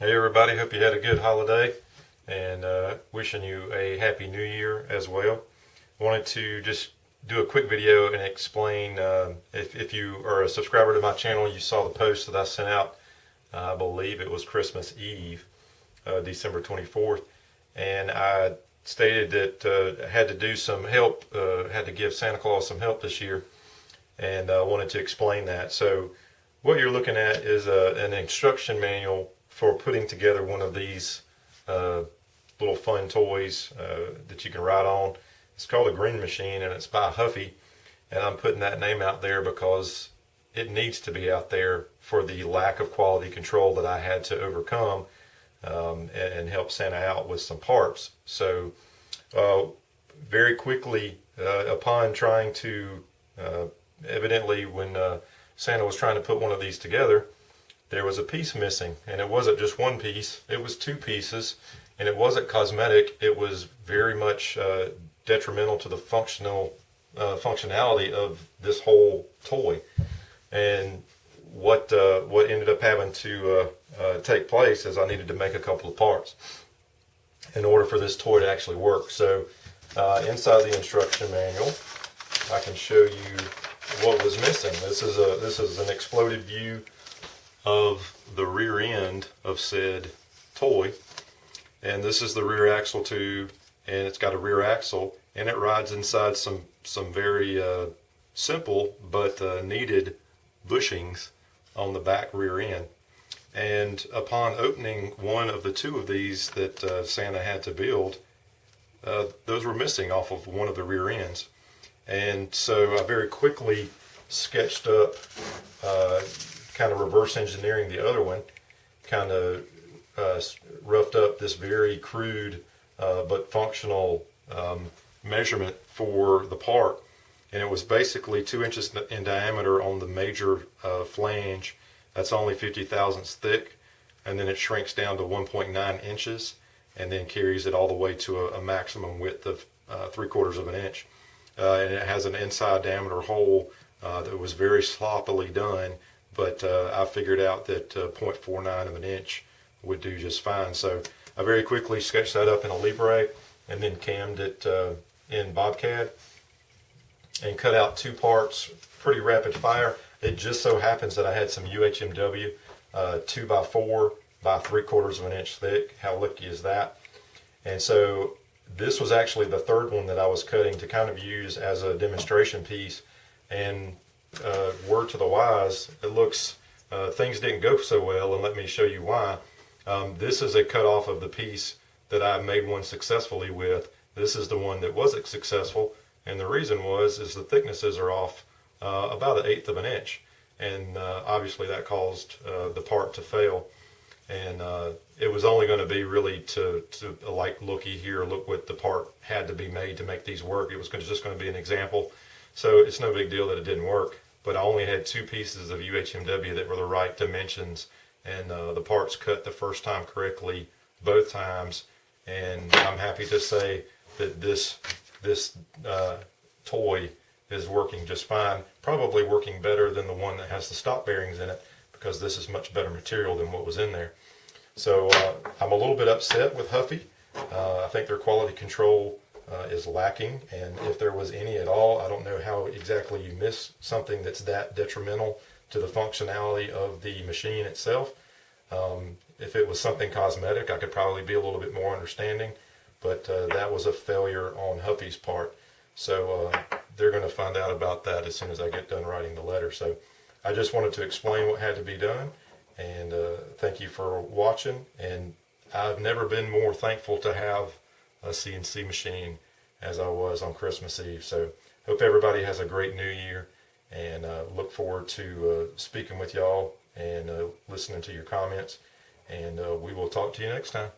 Hey everybody, hope you had a good holiday and wishing you a happy new year as well. Wanted to just do a quick video and explain if you are a subscriber to my channel, you saw the post that I sent out. I believe it was Christmas Eve, December 24th, and I stated that I had to do some help, had to give Santa Claus some help this year, and I wanted to explain that. So what you're looking at is an instruction manual for putting together one of these little fun toys that you can ride on. It's called a Green Machine and it's by Huffy, and I'm putting that name out there because it needs to be out there for the lack of quality control that I had to overcome and help Santa out with some parts. So very quickly upon trying to evidently when Santa was trying to put one of these together, there was a piece missing, and it wasn't just one piece, it was two pieces, and it wasn't cosmetic, it was very much detrimental to the functionality of this whole toy. And what ended up having to take place is I needed to make a couple of parts in order for this toy to actually work. So inside the instruction manual, I can show you what was missing. This is an exploded view of the rear end of said toy, and this is the rear axle tube, and it's got a rear axle, and it rides inside some very simple but needed bushings on the back rear end. And upon opening one of the two of these that Santa had to build, those were missing off of one of the rear ends. And so I very quickly sketched up kind of reverse engineering the other one, kind of roughed up this very crude but functional measurement for the part. And it was basically 2 inches in diameter on the major flange. That's only 50 thousandths thick, and then it shrinks down to 1.9 inches and then carries it all the way to a maximum width of 3/4 of an inch. And it has an inside diameter hole that was very sloppily done, but I figured out that 0.49 of an inch would do just fine. So I very quickly sketched that up in a Libre and then cammed it in Bobcat and cut out two parts pretty rapid fire. It just so happens that I had some UHMW 2x4 by 3/4 of an inch thick. How lucky is that? And so this was actually the third one that I was cutting to kind of use as a demonstration piece. And word to the wise, it looks things didn't go so well, and let me show you why. This is a cut off of the piece that I made one successfully with. This is the one that wasn't successful, and the reason is the thicknesses are off about 1/8 of an inch, and obviously that caused the part to fail. And it was only going to be really to like, looky here, look what the part had to be made to make these work. It was just going to be an example. So it's no big deal that it didn't work, but I only had two pieces of UHMW that were the right dimensions, and the parts cut the first time correctly both times. And I'm happy to say that this toy is working just fine, probably working better than the one that has the stop bearings in it, because this is much better material than what was in there. So I'm a little bit upset with Huffy. I think their quality control is lacking, and if there was any at all, I don't know how exactly you miss something that's that detrimental to the functionality of the machine itself. If it was something cosmetic, I could probably be a little bit more understanding, but that was a failure on Huffy's part. So they're going to find out about that as soon as I get done writing the letter. So I just wanted to explain what had to be done, and thank you for watching. And I've never been more thankful to have a CNC machine as I was on Christmas Eve. So hope everybody has a great new year, and look forward to speaking with y'all and listening to your comments, and we will talk to you next time.